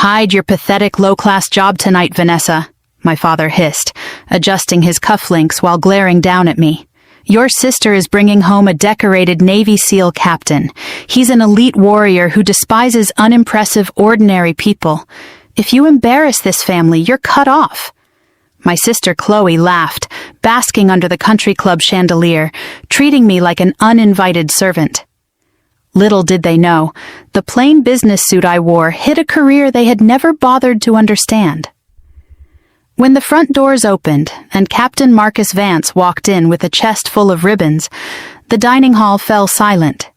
"Hide your pathetic low-class job tonight, Vanessa," my father hissed, adjusting his cufflinks while glaring down at me. "Your sister is bringing home a decorated Navy SEAL captain. He's an elite warrior who despises unimpressive, ordinary people. If you embarrass this family, you're cut off." My sister Chloe laughed, basking under the country club chandelier, treating me like an uninvited servant. Little did they know, the plain business suit I wore hid a career they had never bothered to understand. When the front doors opened and Captain Marcus Vance walked in with a chest full of ribbons, the dining hall fell silent.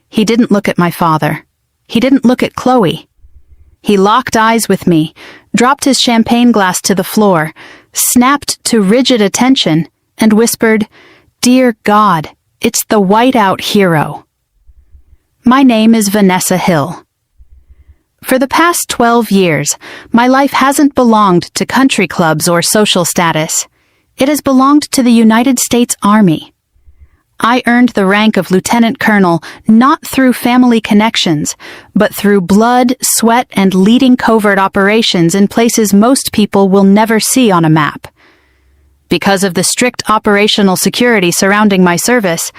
He didn't look at my father. He didn't look at Chloe. He locked eyes with me, dropped his champagne glass to the floor, snapped to rigid attention, and whispered, "Dear God, it's the Whiteout Hero." My name is Vanessa Hill. For the past 12 years, my life hasn't belonged to country clubs or social status. It has belonged to the United States Army. I earned the rank of Lieutenant Colonel not through family connections, but through blood, sweat, and leading covert operations in places most people will never see on a map. Because of the strict operational security surrounding my service,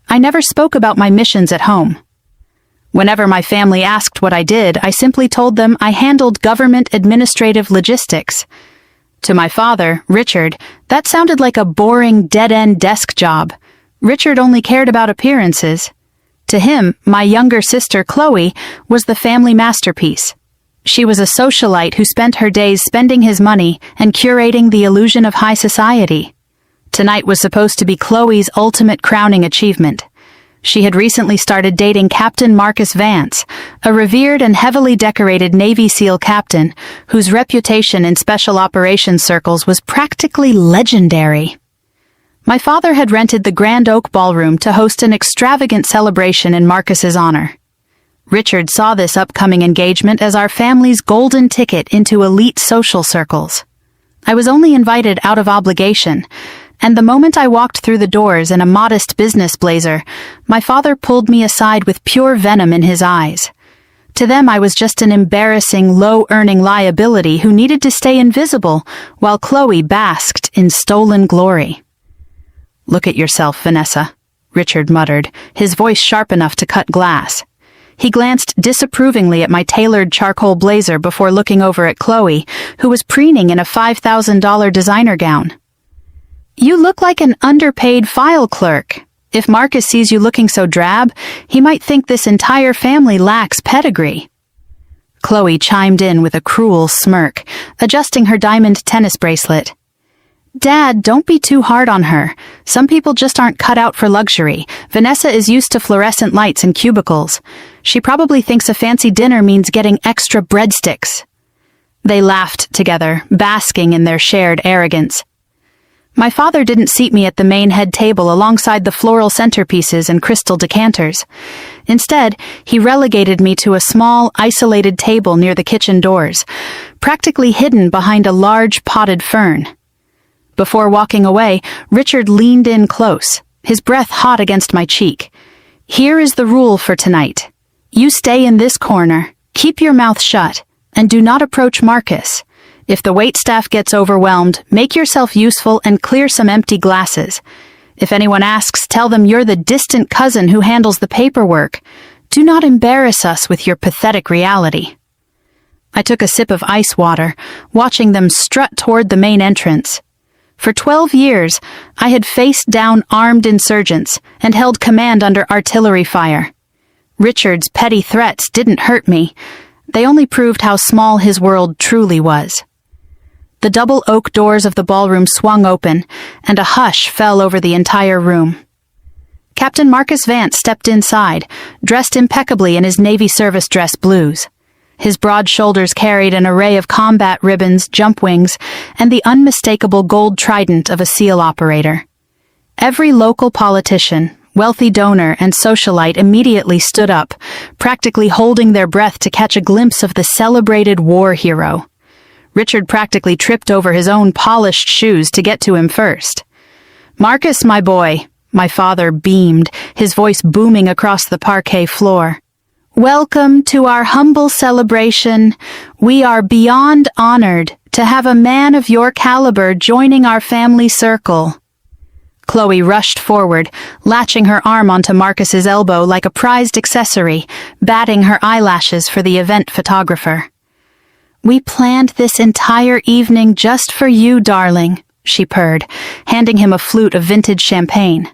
I never spoke about my missions at home. Whenever my family asked what I did, I simply told them I handled government administrative logistics. To my father, Richard, that sounded like a boring, dead-end desk job. Richard only cared about appearances. To him, my younger sister, Chloe, was the family masterpiece. She was a socialite who spent her days spending his money and curating the illusion of high society. Tonight was supposed to be Chloe's ultimate crowning achievement. She had recently started dating Captain Marcus Vance, a revered and heavily decorated Navy SEAL captain whose reputation in special operations circles was practically legendary. My father had rented the Grand Oak Ballroom to host an extravagant celebration in Marcus's honor. Richard saw this upcoming engagement as our family's golden ticket into elite social circles. I was only invited out of obligation, and the moment I walked through the doors in a modest business blazer, my father pulled me aside with pure venom in his eyes. To them, I was just an embarrassing, low-earning liability who needed to stay invisible while Chloe basked in stolen glory. "Look at yourself, Vanessa," Richard muttered, his voice sharp enough to cut glass. He glanced disapprovingly at my tailored charcoal blazer before looking over at Chloe, who was preening in a $5,000 designer gown. "You look like an underpaid file clerk. If Marcus sees you looking so drab, he might think this entire family lacks pedigree." Chloe chimed in with a cruel smirk, adjusting her diamond tennis bracelet. "Dad, don't be too hard on her. Some people just aren't cut out for luxury. Vanessa is used to fluorescent lights and cubicles. She probably thinks a fancy dinner means getting extra breadsticks." They laughed together, basking in their shared arrogance. My father didn't seat me at the main head table alongside the floral centerpieces and crystal decanters. Instead, he relegated me to a small, isolated table near the kitchen doors, practically hidden behind a large potted fern. Before walking away, Richard leaned in close, his breath hot against my cheek. "Here is the rule for tonight. You stay in this corner, keep your mouth shut, and do not approach Marcus. If the waitstaff gets overwhelmed, make yourself useful and clear some empty glasses. If anyone asks, tell them you're the distant cousin who handles the paperwork. Do not embarrass us with your pathetic reality." I took a sip of ice water, watching them strut toward the main entrance. For 12 years, I had faced down armed insurgents and held command under artillery fire. Richard's petty threats didn't hurt me. They only proved how small his world truly was. The double oak doors of the ballroom swung open, and a hush fell over the entire room. Captain Marcus Vance stepped inside, dressed impeccably in his Navy service dress blues. His broad shoulders carried an array of combat ribbons, jump wings, and the unmistakable gold trident of a SEAL operator. Every local politician, wealthy donor, and socialite immediately stood up, practically holding their breath to catch a glimpse of the celebrated war hero. Richard practically tripped over his own polished shoes to get to him first. "Marcus, my boy," my father beamed, his voice booming across the parquet floor. Welcome to our humble celebration. We are beyond honored to have a man of your caliber joining our family circle." Chloe rushed forward, latching her arm onto Marcus's elbow like a prized accessory, batting her eyelashes for the event photographer. "We planned this entire evening just for you, darling," she purred, handing him a flute of vintage champagne.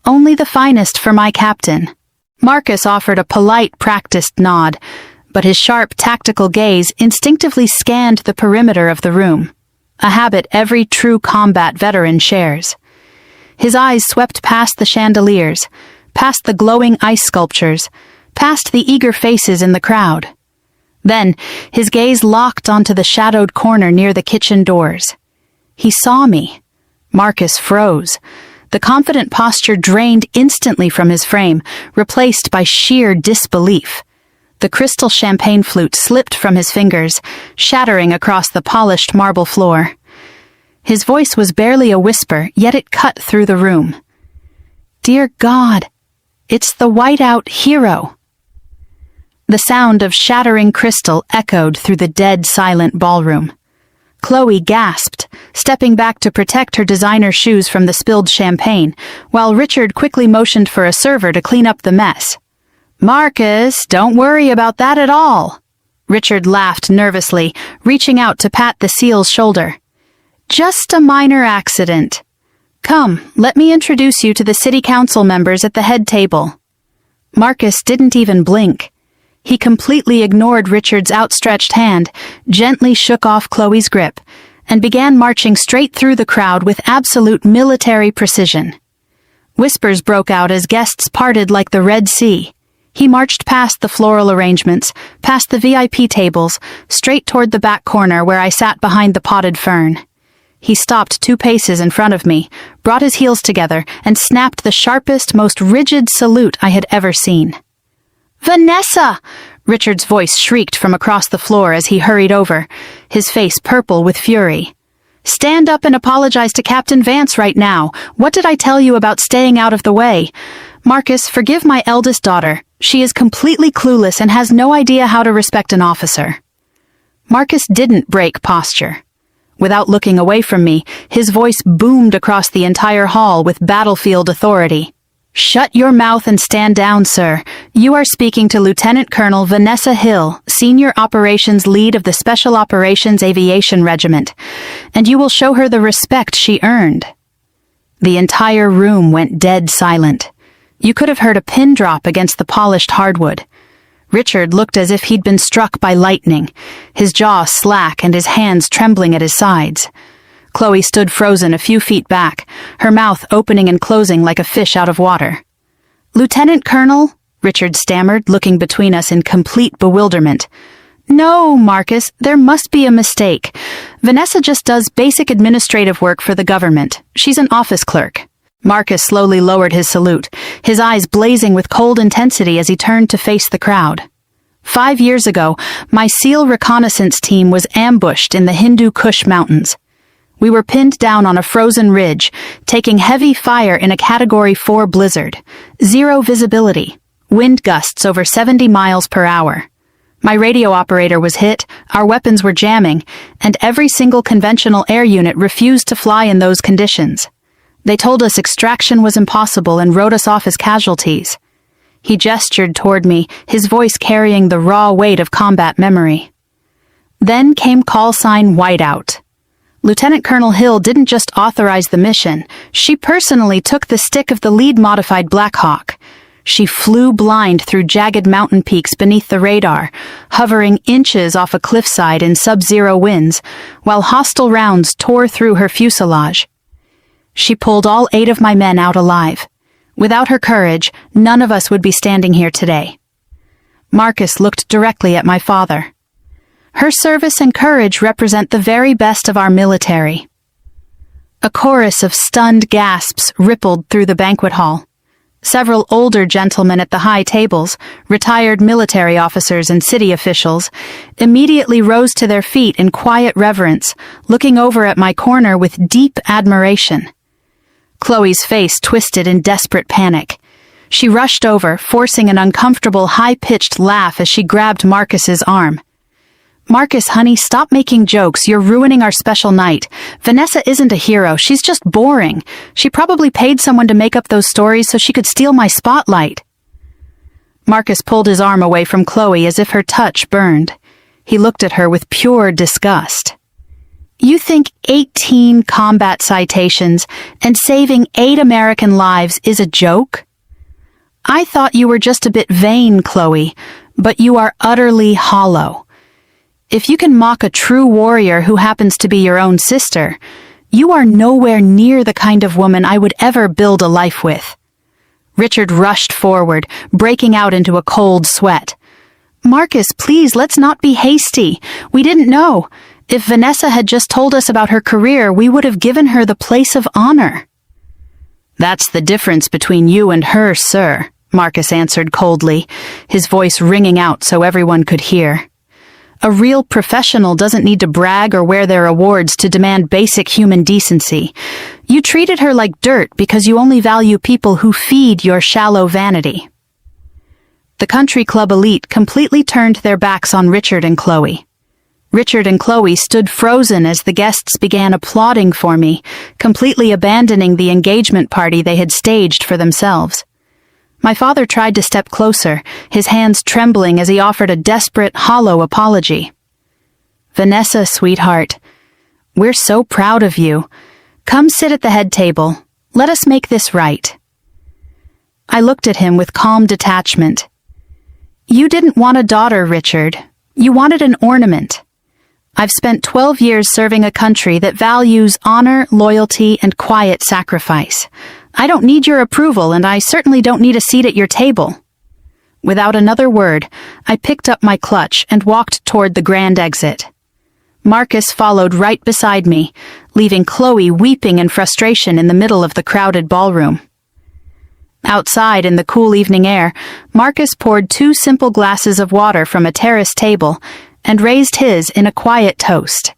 "Only the finest for my captain." Marcus offered a polite, practiced nod, but his sharp, tactical gaze instinctively scanned the perimeter of the room, a habit every true combat veteran shares. His eyes swept past the chandeliers, past the glowing ice sculptures, past the eager faces in the crowd. Then, his gaze locked onto the shadowed corner near the kitchen doors. He saw me. Marcus froze. The confident posture drained instantly from his frame, replaced by sheer disbelief. The crystal champagne flute slipped from his fingers, shattering across the polished marble floor. His voice was barely a whisper, yet it cut through the room. "Dear God, it's the Whiteout Hero." The sound of shattering crystal echoed through the dead, silent ballroom. Chloe gasped, stepping back to protect her designer shoes from the spilled champagne, while Richard quickly motioned for a server to clean up the mess. "Marcus, don't worry about that at all." Richard laughed nervously, reaching out to pat the seal's shoulder. "Just a minor accident. Come, let me introduce you to the city council members at the head table." Marcus didn't even blink. He completely ignored Richard's outstretched hand, gently shook off Chloe's grip, and began marching straight through the crowd with absolute military precision. Whispers broke out as guests parted like the Red Sea. He marched past the floral arrangements, past the VIP tables, straight toward the back corner where I sat behind the potted fern. He stopped 2 paces in front of me, brought his heels together, and snapped the sharpest, most rigid salute I had ever seen. "Vanessa!" Richard's voice shrieked from across the floor as he hurried over, his face purple with fury. "Stand up and apologize to Captain Vance right now. What did I tell you about staying out of the way? Marcus, forgive my eldest daughter. She is completely clueless and has no idea how to respect an officer." Marcus didn't break posture. Without looking away from me, his voice boomed across the entire hall with battlefield authority. "Shut your mouth and stand down, sir. You are speaking to Lieutenant Colonel Vanessa Hill, Senior Operations Lead of the Special Operations Aviation Regiment, and you will show her the respect she earned." The entire room went dead silent. You could have heard a pin drop against the polished hardwood. Richard looked as if he'd been struck by lightning, his jaw slack and his hands trembling at his sides. Chloe stood frozen a few feet back, her mouth opening and closing like a fish out of water. "Lieutenant Colonel," Richard stammered, looking between us in complete bewilderment. "No, Marcus, there must be a mistake. Vanessa just does basic administrative work for the government. She's an office clerk." Marcus slowly lowered his salute, his eyes blazing with cold intensity as he turned to face the crowd. 5 years ago, my SEAL reconnaissance team was ambushed in the Hindu Kush Mountains. We were pinned down on a frozen ridge, taking heavy fire in a Category 4 blizzard, 0 visibility, wind gusts over 70 miles per hour. My radio operator was hit, our weapons were jamming, and every single conventional air unit refused to fly in those conditions. They told us extraction was impossible and wrote us off as casualties. He gestured toward me, his voice carrying the raw weight of combat memory. Then came call sign Whiteout. Lieutenant Colonel Hill didn't just authorize the mission, she personally took the stick of the lead modified Black Hawk. She flew blind through jagged mountain peaks beneath the radar, hovering inches off a cliffside in sub-zero winds, while hostile rounds tore through her fuselage. She pulled all 8 of my men out alive. Without her courage, none of us would be standing here today. Marcus looked directly at my father. Her service and courage represent the very best of our military. A chorus of stunned gasps rippled through the banquet hall. Several older gentlemen at the high tables, retired military officers and city officials, immediately rose to their feet in quiet reverence, looking over at my corner with deep admiration. Chloe's face twisted in desperate panic. She rushed over, forcing an uncomfortable, high-pitched laugh as she grabbed Marcus's arm. "Marcus, honey, stop making jokes. You're ruining our special night. Vanessa isn't a hero. She's just boring. She probably paid someone to make up those stories so she could steal my spotlight." Marcus pulled his arm away from Chloe as if her touch burned. He looked at her with pure disgust. "You think 18 combat citations and saving 8 American lives is a joke? I thought you were just a bit vain, Chloe, but you are utterly hollow. If you can mock a true warrior who happens to be your own sister, you are nowhere near the kind of woman I would ever build a life with." Richard rushed forward, breaking out into a cold sweat. "Marcus, please, let's not be hasty. We didn't know. If Vanessa had just told us about her career, we would have given her the place of honor." "That's the difference between you and her, sir," Marcus answered coldly, his voice ringing out so everyone could hear. "A real professional doesn't need to brag or wear their awards to demand basic human decency. You treated her like dirt because you only value people who feed your shallow vanity." The country club elite completely turned their backs on Richard and Chloe. Richard and Chloe stood frozen as the guests began applauding for me, completely abandoning the engagement party they had staged for themselves. My father tried to step closer, his hands trembling as he offered a desperate, hollow apology. "Vanessa, sweetheart, we're so proud of you. Come sit at the head table. Let us make this right." I looked at him with calm detachment. "You didn't want a daughter, Richard. You wanted an ornament. I've spent 12 years serving a country that values honor, loyalty, and quiet sacrifice. I don't need your approval, and I certainly don't need a seat at your table." Without another word, I picked up my clutch and walked toward the grand exit. Marcus followed right beside me, leaving Chloe weeping in frustration in the middle of the crowded ballroom. Outside, in the cool evening air, Marcus poured 2 simple glasses of water from a terrace table and raised his in a quiet toast.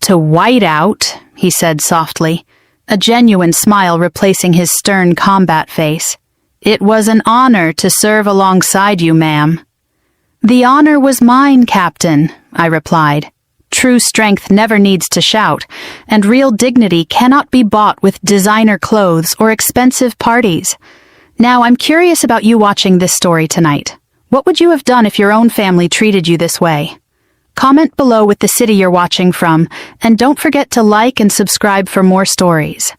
"To Whiteout," he said softly, a genuine smile replacing his stern combat face. "It was an honor to serve alongside you, ma'am." "The honor was mine, Captain," I replied. True strength never needs to shout, and real dignity cannot be bought with designer clothes or expensive parties. Now, I'm curious about you watching this story tonight. What would you have done if your own family treated you this way? Comment below with the city you're watching from, and don't forget to like and subscribe for more stories.